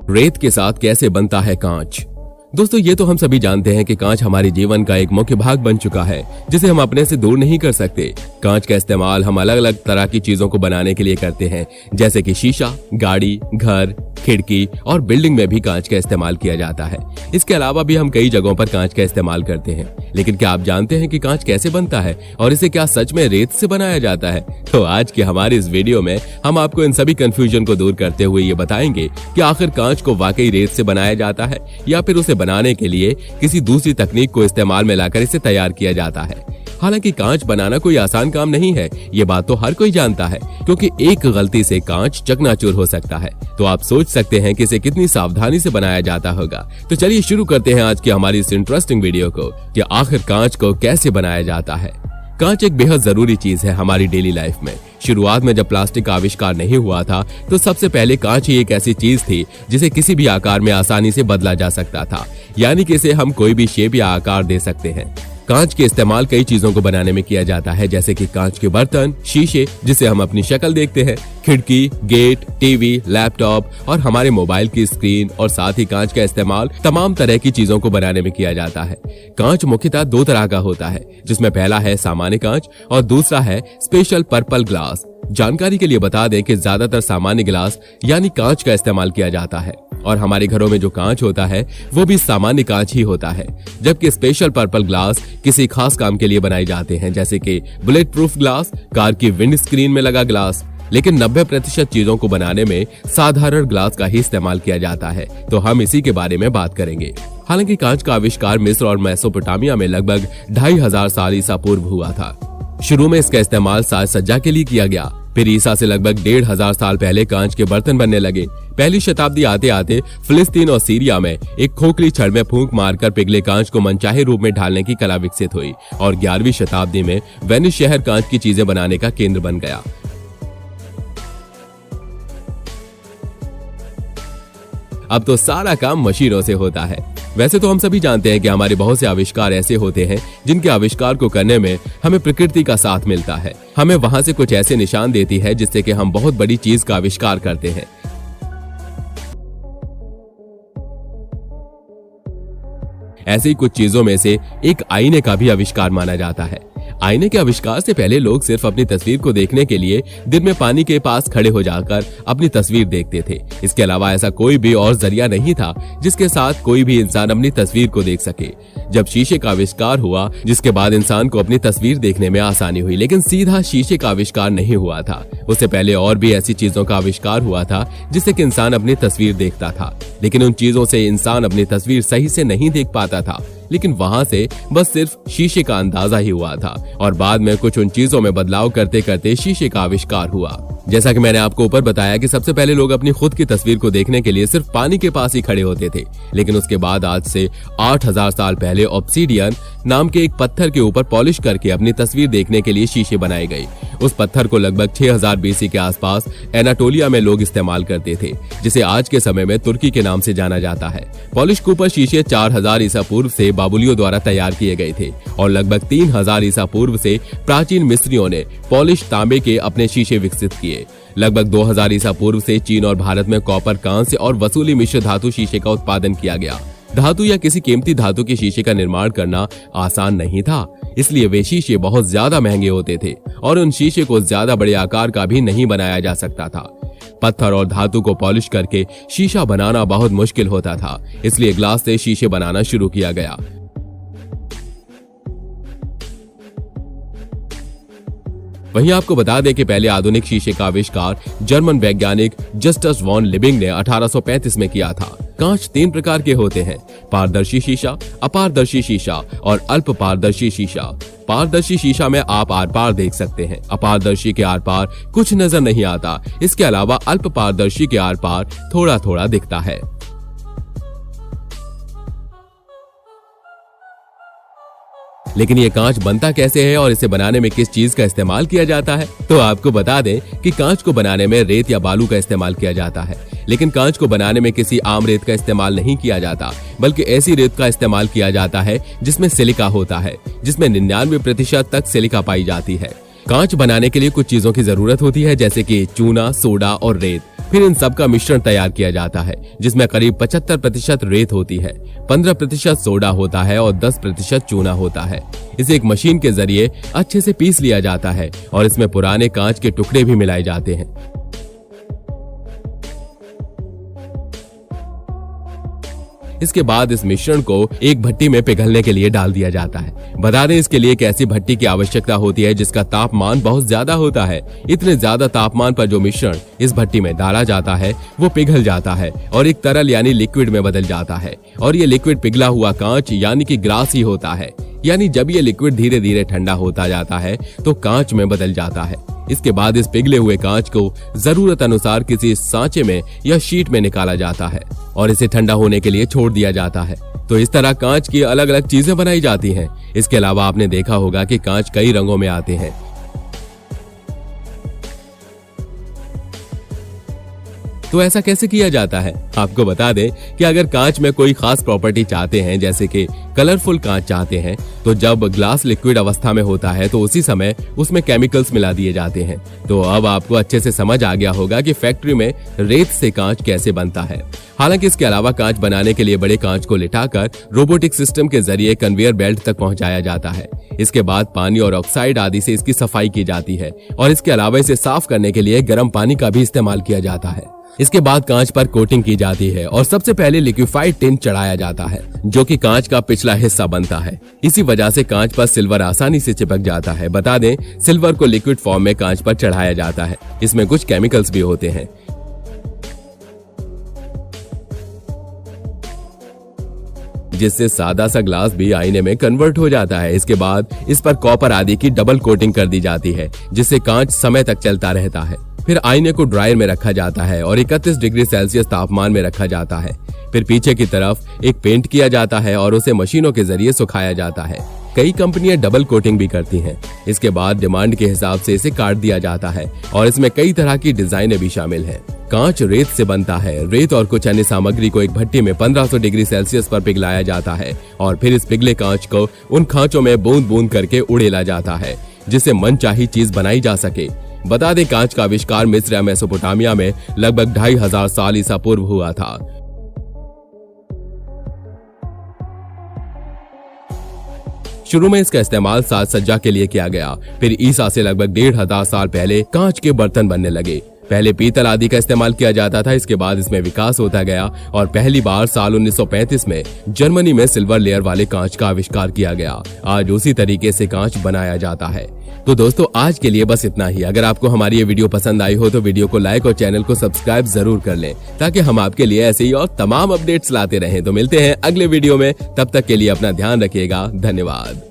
रेत के साथ कैसे बनता है कांच। दोस्तों, ये तो हम सभी जानते हैं कि कांच हमारे जीवन का एक मुख्य भाग बन चुका है, जिसे हम अपने से दूर नहीं कर सकते। कांच का इस्तेमाल हम अलग अलग तरह की चीजों को बनाने के लिए करते हैं, जैसे कि शीशा, गाड़ी, घर, खिड़की और बिल्डिंग में भी कांच का इस्तेमाल किया जाता है। इसके अलावा भी हम कई जगहों पर कांच का इस्तेमाल करते हैं। लेकिन क्या आप जानते हैं कि कांच कैसे बनता है और इसे क्या सच में रेत से बनाया जाता है? तो आज की हमारी इस वीडियो में हम आपको इन सभी कंफ्यूजन को दूर करते हुए ये बताएंगे कि आखिर कांच को वाकई रेत से बनाया जाता है या फिर उसे बनाने के लिए किसी दूसरी तकनीक को इस्तेमाल में लाकर इसे तैयार किया जाता है। हालांकि कांच बनाना कोई आसान काम नहीं है, ये बात तो हर कोई जानता है, क्योंकि एक गलती से कांच चकनाचूर हो सकता है। तो आप सोच सकते हैं कि इसे कितनी सावधानी से बनाया जाता होगा। तो चलिए शुरू करते हैं आज की हमारी इस इंटरेस्टिंग वीडियो को कि आखिर कांच को कैसे बनाया जाता है। कांच एक बेहद जरूरी चीज है हमारी डेली लाइफ में। शुरुआत में जब प्लास्टिक का आविष्कार नहीं हुआ था, तो सबसे पहले कांच ही एक ऐसी चीज थी जिसे किसी भी आकार में आसानी से बदला जा सकता था, यानी कि इसे हम कोई भी शेप या आकार दे सकते हैं। कांच के इस्तेमाल कई चीजों को बनाने में किया जाता है, जैसे कि कांच के बर्तन, शीशे जिसे हम अपनी शक्ल देखते हैं, खिड़की, गेट, टीवी, लैपटॉप और हमारे मोबाइल की स्क्रीन, और साथ ही कांच का इस्तेमाल तमाम तरह की चीजों को बनाने में किया जाता है। कांच मुख्यतः दो तरह का होता है, जिसमें पहला है सामान्य कांच और दूसरा है स्पेशल पर्पल ग्लास। जानकारी के लिए बता दें कि ज्यादातर सामान्य ग्लास यानी कांच का इस्तेमाल किया जाता है, और हमारे घरों में जो कांच होता है वो भी सामान्य कांच ही होता है, जबकि स्पेशल पर्पल ग्लास किसी खास काम के लिए बनाए जाते हैं, जैसे कि बुलेट प्रूफ ग्लास, कार की विंड स्क्रीन में लगा ग्लास। लेकिन 90% चीजों को बनाने में साधारण ग्लास का ही इस्तेमाल किया जाता है, तो हम इसी के बारे में बात करेंगे। हालांकि कांच का आविष्कार मिस्र और मेसोपोटामिया में लगभग 2500 साल ईसा पूर्व हुआ था। शुरू में इसका इस्तेमाल साज सज्जा के लिए किया गया, फिर ईसा से लगभग 1500 साल पहले कांच के बर्तन बनने लगे। पहली शताब्दी आते आते फिलिस्तीन और सीरिया में एक खोखली छड़ में फूंक मारकर पिघले कांच को मनचाहे रूप में ढालने की कला विकसित हुई, और 11वीं शताब्दी में वेनिस शहर कांच की चीजें बनाने का केंद्र बन गया। अब तो सारा काम मशीनों से होता है। वैसे तो हम सभी जानते हैं कि हमारे बहुत से आविष्कार ऐसे होते हैं जिनके आविष्कार को करने में हमें प्रकृति का साथ मिलता है, हमें वहां से कुछ ऐसे निशान देती है जिससे कि हम बहुत बड़ी चीज का आविष्कार करते हैं। ऐसी कुछ चीजों में से एक आईने का भी आविष्कार माना जाता है। आईने के आविष्कार से पहले लोग सिर्फ अपनी तस्वीर को देखने के लिए दिन में पानी के पास खड़े हो जाकर अपनी तस्वीर देखते थे। इसके अलावा ऐसा कोई भी और जरिया नहीं था जिसके साथ कोई भी इंसान अपनी तस्वीर को देख सके। जब शीशे का आविष्कार हुआ, जिसके बाद इंसान को अपनी तस्वीर देखने में आसानी हुई, लेकिन सीधा शीशे का आविष्कार नहीं हुआ था। उससे पहले और भी ऐसी चीजों का आविष्कार हुआ था जिससे कि इंसान अपनी तस्वीर देखता था, लेकिन उन चीजों से इंसान अपनी तस्वीर सही से नहीं देख पाता था। लेकिन वहां से बस सिर्फ शीशे का अंदाजा ही हुआ था, और बाद में कुछ उन चीजों में बदलाव करते करते शीशे का आविष्कार हुआ। जैसा कि मैंने आपको ऊपर बताया कि सबसे पहले लोग अपनी खुद की तस्वीर को देखने के लिए सिर्फ पानी के पास ही खड़े होते थे, लेकिन उसके बाद आज से 8000 साल पहले ऑब्सीडियन नाम के एक पत्थर के ऊपर पॉलिश करके अपनी तस्वीर देखने के लिए शीशे बनाए गए। उस पत्थर को लगभग 6000 बीसी के आसपास एनाटोलिया में लोग इस्तेमाल करते थे, जिसे आज के समय में तुर्की के नाम से जाना जाता है। पॉलिश कूपर शीशे 4000 ईसा पूर्व से बाबुलियों द्वारा तैयार किए गए थे, और लगभग 3000 ईसा पूर्व से प्राचीन मिस्रियों ने पॉलिश तांबे के अपने शीशे विकसित किए। लगभग 2000 ईसा पूर्व से चीन और भारत में कॉपर, कांस्य और वसूली मिश्र धातु शीशे का उत्पादन किया गया। धातु या किसी कीमती धातु के शीशे का निर्माण करना आसान नहीं था, इसलिए वे शीशे बहुत ज्यादा महंगे होते थे, और उन शीशे को ज्यादा बड़े आकार का भी नहीं बनाया जा सकता था। पत्थर और धातु को पॉलिश करके शीशा बनाना बहुत मुश्किल होता था, इसलिए ग्लास से शीशे बनाना शुरू किया गया। वहीं आपको बता दें कि पहले आधुनिक शीशे का आविष्कार जर्मन वैज्ञानिक जस्टस वॉन लिबिंग ने 1835 में किया था। कांच 3 प्रकार के होते हैं: पारदर्शी शीशा, अपारदर्शी शीशा और अल्प पारदर्शी शीशा। पारदर्शी शीशा में आप आर पार देख सकते हैं, अपारदर्शी के आर पार कुछ नजर नहीं आता। इसके अलावा अल्प पारदर्शी के आर पार थोड़ा थोड़ा दिखता है। लेकिन ये कांच बनता कैसे है और इसे बनाने में किस चीज का इस्तेमाल किया जाता है? तो आपको बता दें कि कांच को बनाने में रेत या बालू का इस्तेमाल किया जाता है, लेकिन कांच को बनाने में किसी आम रेत का इस्तेमाल नहीं किया जाता, बल्कि ऐसी रेत का इस्तेमाल किया जाता है जिसमें सिलिका होता है, जिसमें 99% तक सिलिका पाई जाती है। कांच बनाने के लिए कुछ चीजों की जरूरत होती है, जैसे कि चूना, सोडा और रेत। फिर इन सब का मिश्रण तैयार किया जाता है, जिसमें करीब 75% रेत होती है, 15% सोडा होता है और 10% चूना होता है। इसे एक मशीन के जरिए अच्छे से पीस लिया जाता है और इसमें पुराने कांच के टुकड़े भी मिलाए जाते हैं। इसके बाद इस मिश्रण को एक भट्टी में पिघलने के लिए डाल दिया जाता है। बता दें, इसके लिए एक ऐसी भट्टी की आवश्यकता होती है जिसका तापमान बहुत ज्यादा होता है। इतने ज्यादा तापमान पर जो मिश्रण इस भट्टी में डाला जाता है वो पिघल जाता है और एक तरल यानी लिक्विड में बदल जाता है, और ये लिक्विड पिघला हुआ कांच यानी कि ग्लास ही होता है। यानी जब ये लिक्विड धीरे धीरे ठंडा होता जाता है तो कांच में बदल जाता है। इसके बाद इस पिघले हुए कांच को जरूरत अनुसार किसी सांचे में या शीट में निकाला जाता है और इसे ठंडा होने के लिए छोड़ दिया जाता है। तो इस तरह कांच की अलग अलग चीजें बनाई जाती हैं। इसके अलावा आपने देखा होगा कि कांच कई रंगों में आते हैं। तो ऐसा कैसे किया जाता है? आपको बता दें कि अगर कांच में कोई खास प्रॉपर्टी चाहते हैं, जैसे कि कलरफुल कांच चाहते हैं, तो जब ग्लास लिक्विड अवस्था में होता है तो उसी समय उसमें केमिकल्स मिला दिए जाते हैं। तो अब आपको अच्छे से समझ आ गया होगा कि फैक्ट्री में रेत से कांच कैसे बनता है। हालांकि इसके अलावा कांच बनाने के लिए बड़े कांच को लिटाकर रोबोटिक सिस्टम के जरिए कन्वेयर बेल्ट तक पहुंचाया जाता है। इसके बाद पानी और ऑक्साइड आदि से इसकी सफाई की जाती है और इसके अलावा इसे साफ करने के लिए गर्म पानी का भी इस्तेमाल किया जाता है। इसके बाद कांच पर कोटिंग की जाती है और सबसे पहले लिक्विफाइड टिन चढ़ाया जाता है, जो कि कांच का पिछला हिस्सा बनता है। इसी वजह से कांच पर सिल्वर आसानी से चिपक जाता है। बता दें, सिल्वर को लिक्विड फॉर्म में कांच पर चढ़ाया जाता है। इसमें कुछ केमिकल्स भी होते हैं, जिससे सादा सा ग्लास भी आईने में कन्वर्ट हो जाता है। इसके बाद इस पर कॉपर आदि की डबल कोटिंग कर दी जाती है, जिससे कांच समय तक चलता रहता है। फिर आईने को ड्रायर में रखा जाता है और 31 डिग्री सेल्सियस तापमान में रखा जाता है। फिर पीछे की तरफ एक पेंट किया जाता है और उसे मशीनों के जरिए सुखाया जाता है। कई कंपनियां डबल कोटिंग भी करती हैं। इसके बाद डिमांड के हिसाब से इसे काट दिया जाता है और इसमें कई तरह की डिजाइनें भी शामिल हैं। कांच रेत से बनता है। रेत और कुछ अन्य सामग्री को एक भट्टी में 1500 डिग्री सेल्सियस पर पिघलाया जाता है और फिर इस पिघले कांच को उन खांचों में बूंद बूंद करके उड़ेला जाता है, जिससे मनचाही चीज बनाई जा सके। बता दें, कांच का आविष्कार मिस्र या मेसोपोटामिया में लगभग 2500 साल ईसा पूर्व हुआ था। शुरू में इसका इस्तेमाल साज सज्जा के लिए किया गया। फिर ईसा से लगभग 1500 साल पहले कांच के बर्तन बनने लगे। पहले पीतल आदि का इस्तेमाल किया जाता था। इसके बाद इसमें विकास होता गया और पहली बार साल 1935 में जर्मनी में सिल्वर लेयर वाले कांच का आविष्कार किया गया। आज उसी तरीके से कांच बनाया जाता है। तो दोस्तों, आज के लिए बस इतना ही। अगर आपको हमारी ये वीडियो पसंद आई हो तो वीडियो को लाइक और चैनल को सब्सक्राइब जरूर कर लें, ताकि हम आपके लिए ऐसे ही और तमाम अपडेट्स लाते रहें। तो मिलते हैं अगले वीडियो में, तब तक के लिए अपना ध्यान रखिएगा। धन्यवाद।